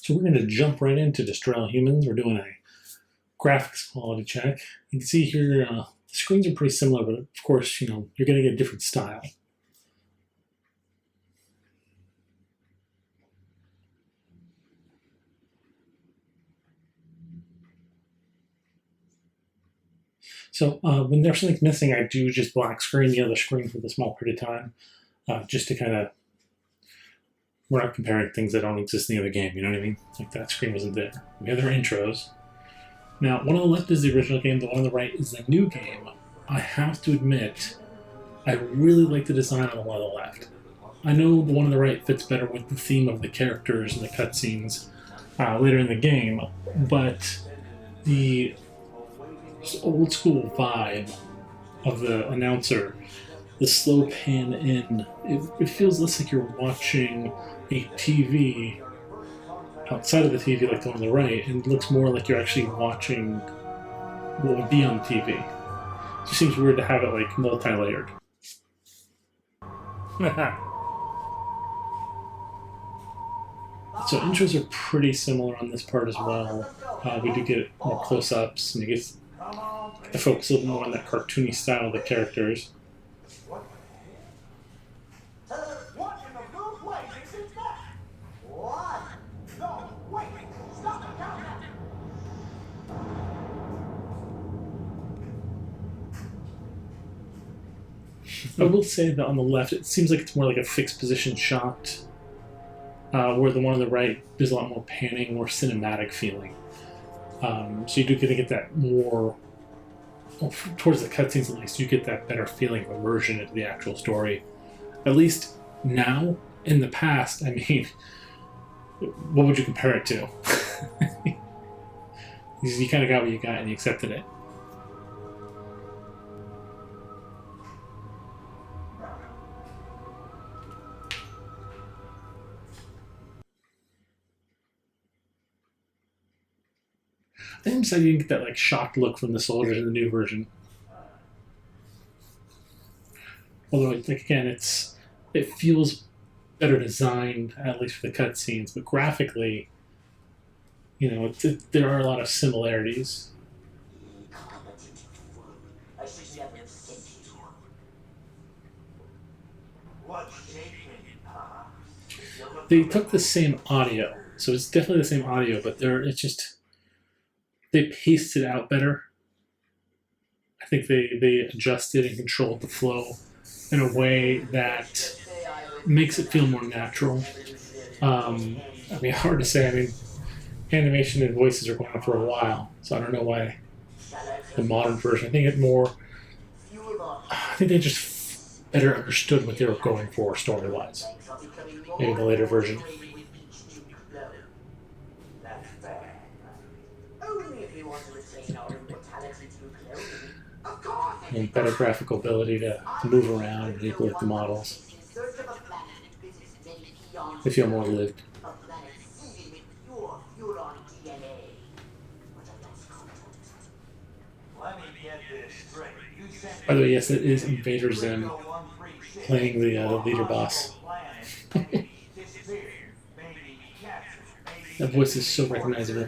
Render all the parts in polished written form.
So we're going to jump right into Destroy All Humans. We're doing a graphics quality check. You can see here the screens are pretty similar, but of course, you're going to get a different style. So when there's something missing, I do just black screen the other screen for the small period of time, just to kind of, we're not comparing things that don't exist in the other game, you know what I mean? Like that screen wasn't there. We have their intros. Now, one on the left is the original game, the one on the right is the new game. I have to admit, I really like the design on the one on the left. I know the one on the right fits better with the theme of the characters and the cutscenes later in the game, but the old school vibe of the announcer, the slow pan in, it feels less like you're watching a TV outside of the TV like the one on the right, and it looks more like you're actually watching what would be on the TV. It just seems weird to have it like multi-layered. So intros are pretty similar on this part as well. We do get more close-ups, and you get to focus a little more on that cartoony style of the characters. I will say that on the left, it seems like it's more like a fixed position shot, where the one on the right is a lot more panning, more cinematic feeling. So you do get that more, well, towards the cutscenes at least, you get that better feeling of immersion into the actual story. At least now. In the past, I mean, what would you compare it to? You kind of got what you got and you accepted it. I think so you can get that like shocked look from the soldiers in the new version. Although, like again, it feels better designed, at least for the cutscenes, but graphically, there are a lot of similarities. They took the same audio, so it's definitely the same audio, but they paced it out better. I think they adjusted and controlled the flow in a way that makes it feel more natural. I mean, hard to say. I mean, animation and voices are going on for a while, so I don't know why the modern version. I think they just better understood what they were going for story wise. Maybe the later version. And better graphical ability to move around and manipulate the models. They feel more lived. By the way, yes, it is Invader Zim playing the leader boss. That voice is so recognizable.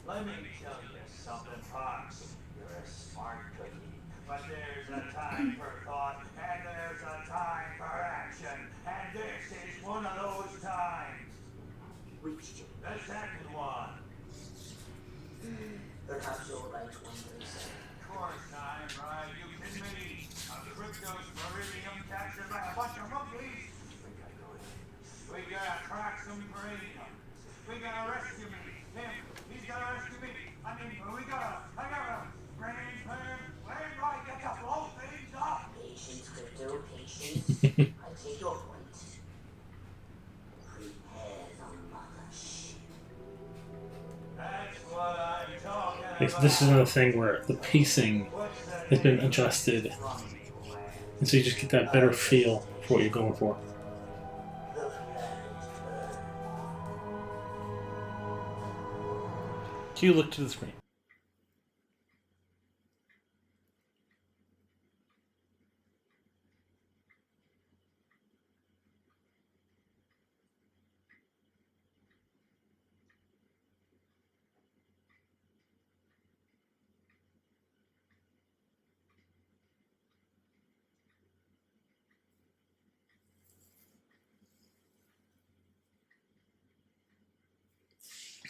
Let me tell you something, Fox. You're a smart cookie. But there's a time for thought, and there's a time for action. And this is one of those times. The second one. Perhaps you're right, 137. Of course I'm right. You kidding me? A crypto's beryllium captured by a bunch of monkeys. We gotta crack some beryllium. We gotta rescue me. He's gotta rescue me. I gotta brain plan, right, get to blow things up. Patience, Crypto, patience. I take your point. Prepare the mothership. That's what I'm talking about. This is another thing where the pacing has been adjusted, and so you just get that better feel for what you're going for. Q, look to the screen.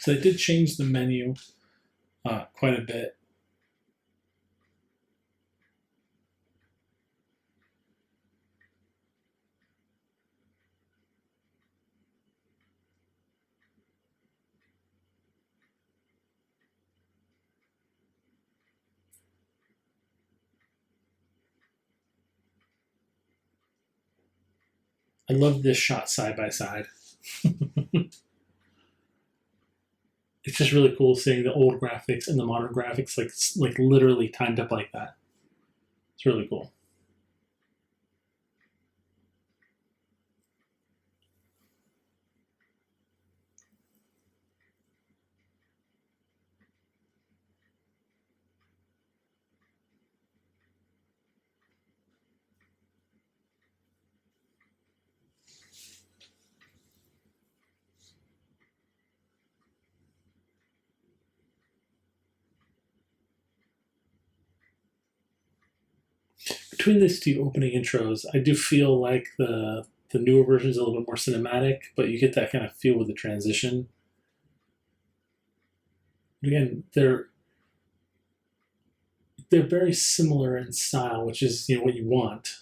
So they did change the menu quite a bit. I love this shot side by side. It's just really cool seeing the old graphics and the modern graphics like literally timed up like that. It's really cool. Between these two opening intros, I do feel like the newer version is a little bit more cinematic, but you get that kind of feel with the transition. But again, they're very similar in style, which is what you want.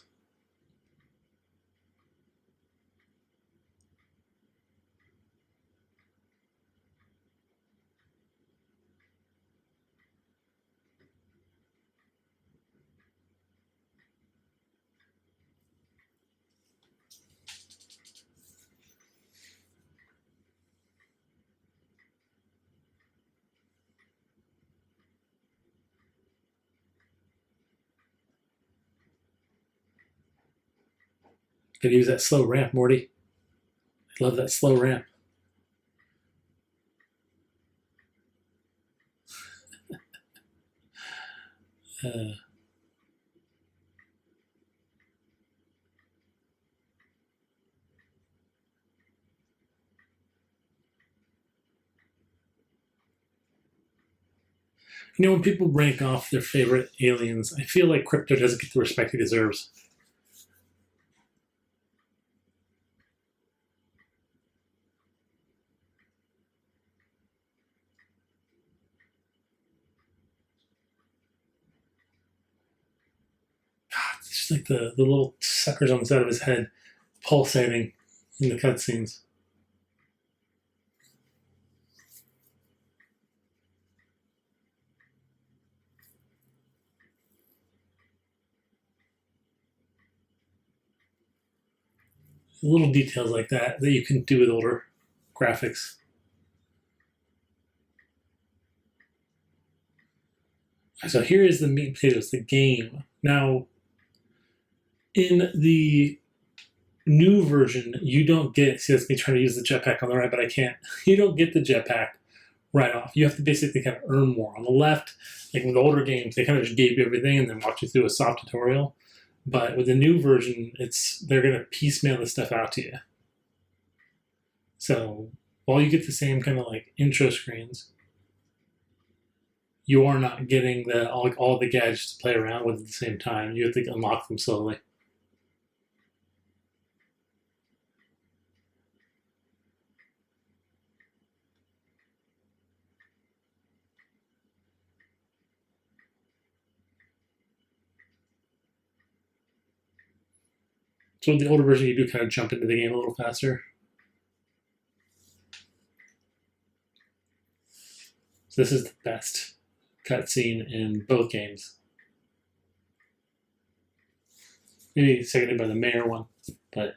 Could use that slow ramp, Morty. I love that slow ramp. Uh, when people rank off their favorite aliens, I feel like Crypto doesn't get the respect he deserves. It's just like the little suckers on the side of his head pulsating in the cutscenes. Little details like that you can do with older graphics. So here is the meat and potatoes, the game. Now, in the new version, you don't get. See, that's me trying to use the jetpack on the right, but I can't. You don't get the jetpack right off. You have to basically kind of earn more. On the left, like with older games, they kind of just gave you everything and then walked you through a soft tutorial. But with the new version, they're going to piecemeal the stuff out to you. So while you get the same kind of like intro screens, you are not getting all the gadgets to play around with at the same time. You have to unlock them slowly. So with the older version, you do kind of jump into the game a little faster. So this is the best cutscene in both games. Maybe seconded by the mayor one, but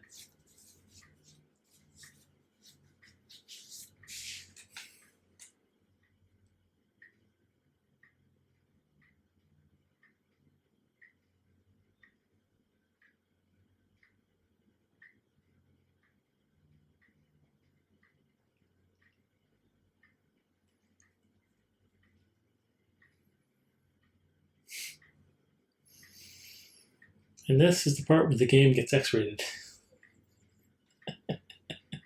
and this is the part where the game gets X-rated.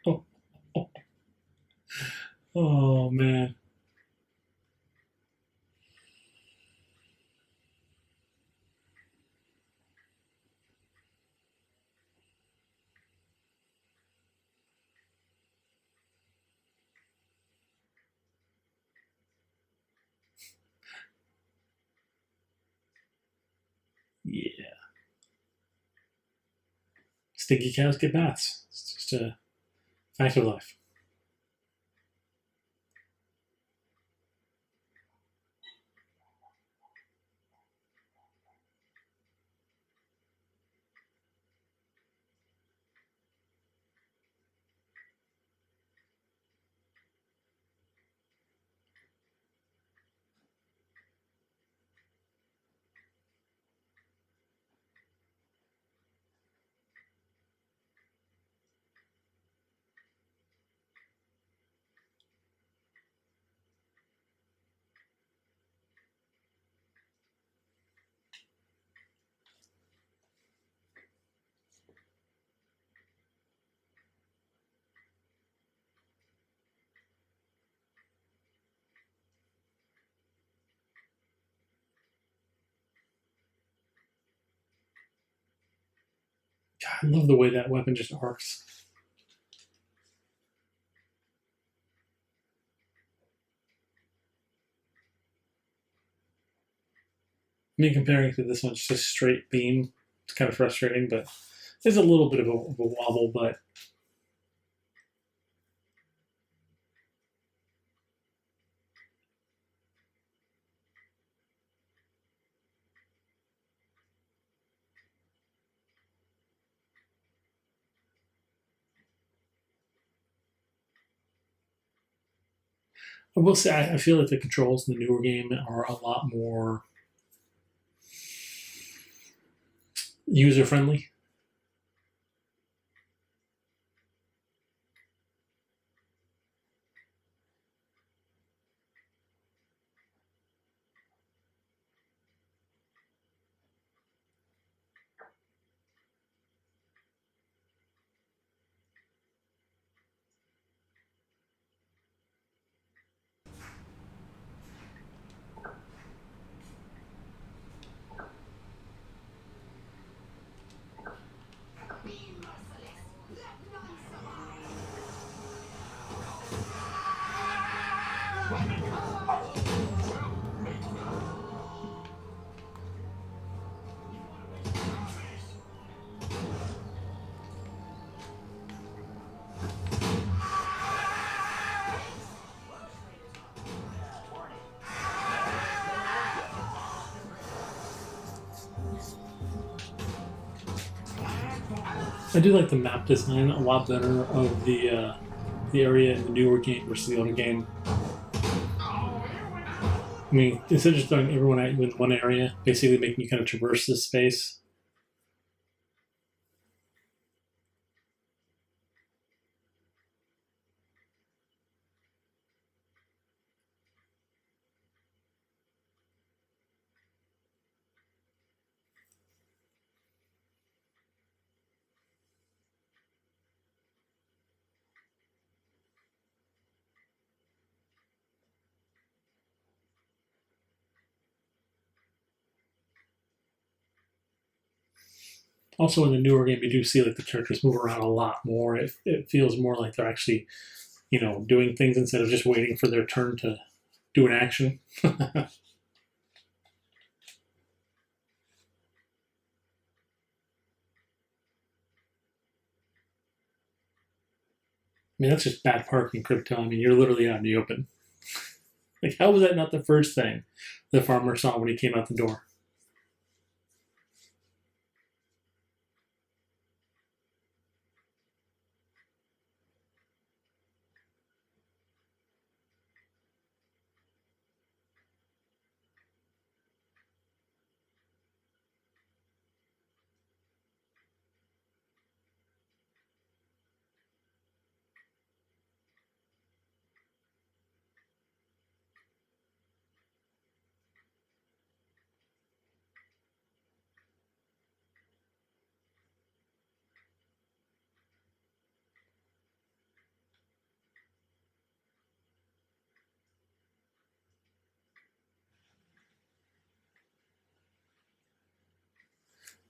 oh, oh, oh man. Yeah. Stinky cows get baths. It's just a fact of life. God, I love the way that weapon just arcs. I mean, comparing to this one, just a straight beam, it's kind of frustrating, but there's a little bit of a wobble, but I will say I feel like the controls in the newer game are a lot more user friendly. I do like the map design a lot better of the area in the newer game versus the older game. I mean, instead of just throwing everyone at you in one area, basically making you kind of traverse this space. Also, in the newer game, you do see like the characters move around a lot more. It feels more like they're actually, doing things instead of just waiting for their turn to do an action. I mean, that's just bad parking, crypto. I mean, you're literally out in the open. Like, how was that not the first thing the farmer saw when he came out the door?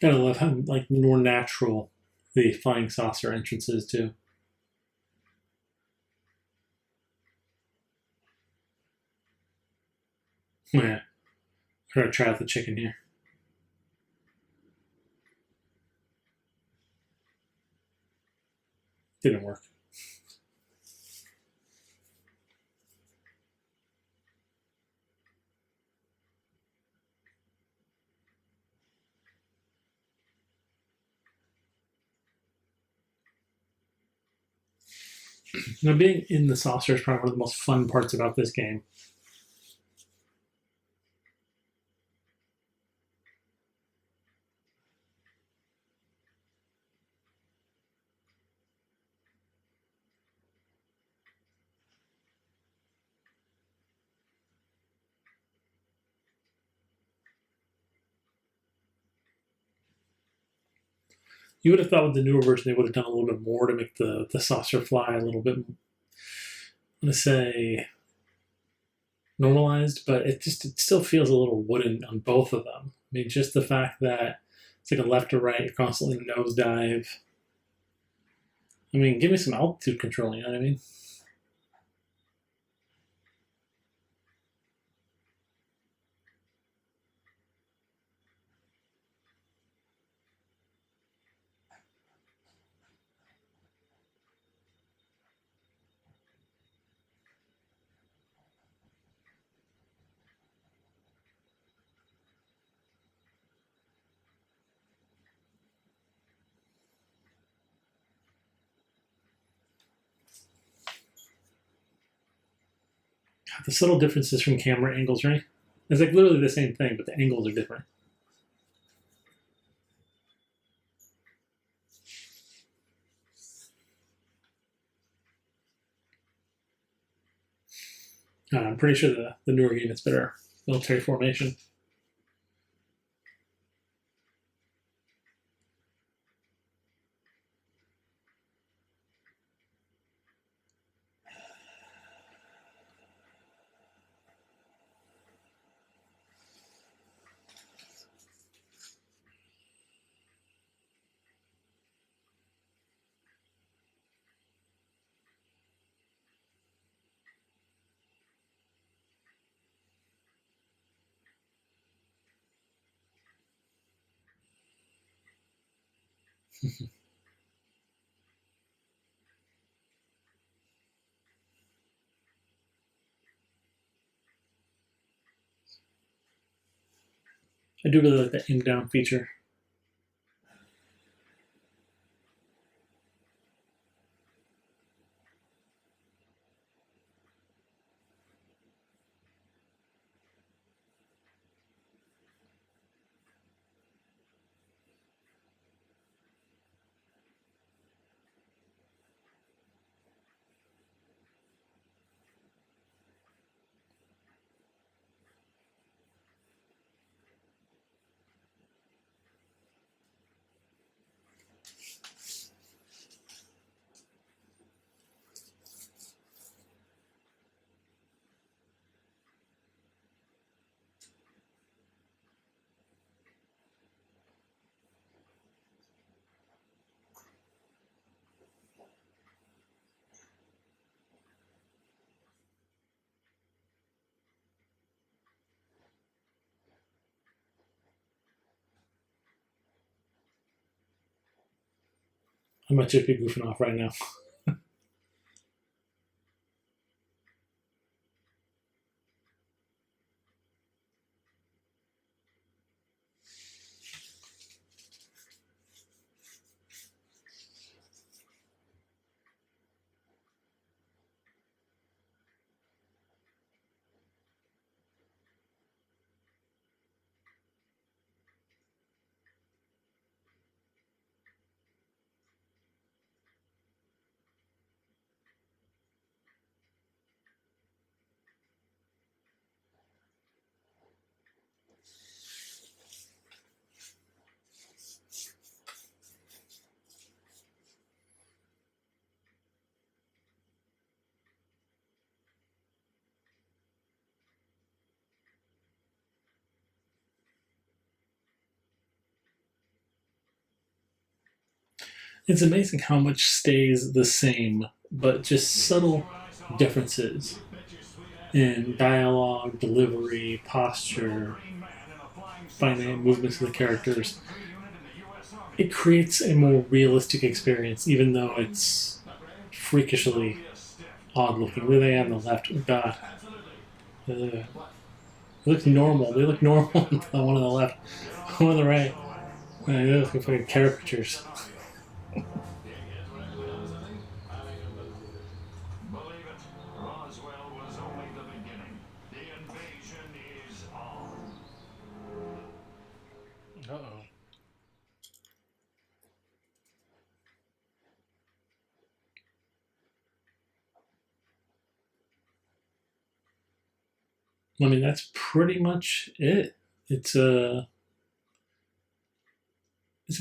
Gotta love how like more natural the flying saucer entrance is too. Yeah, I'm gonna try out the chicken here. Didn't work. Now, being in the saucer is probably one of the most fun parts about this game. You would have thought with the newer version they would have done a little bit more to make the saucer fly a little bit, I'm going to say, normalized, but it still feels a little wooden on both of them. I mean, just the fact that it's like a left or right, you're constantly nosedive. I mean, give me some altitude control, you know what I mean? The subtle differences from camera angles, right? It's like literally the same thing, but the angles are different. I'm pretty sure the newer unit's better military formation. I do really like the in down feature. I might just be goofing off right now. It's amazing how much stays the same, but just subtle differences in dialogue, delivery, posture, finite movements of the characters. It creates a more realistic experience, even though it's freakishly odd looking. Look at they on the left. Oh god. They look normal. They look normal. The one on the left. The one on the right. They look like fucking caricatures. Uh-oh. I mean, that's pretty much it. It's a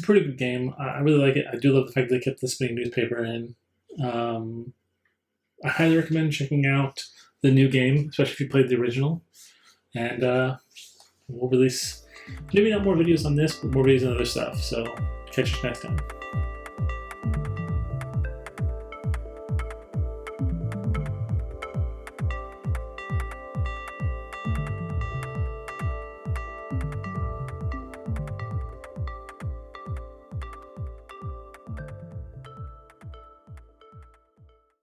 pretty good game. I really like it. I do love the fact that they kept the spinning newspaper in. I highly recommend checking out the new game, especially if you played the original. And we'll release maybe not more videos on this, but more videos on other stuff. So catch you next time.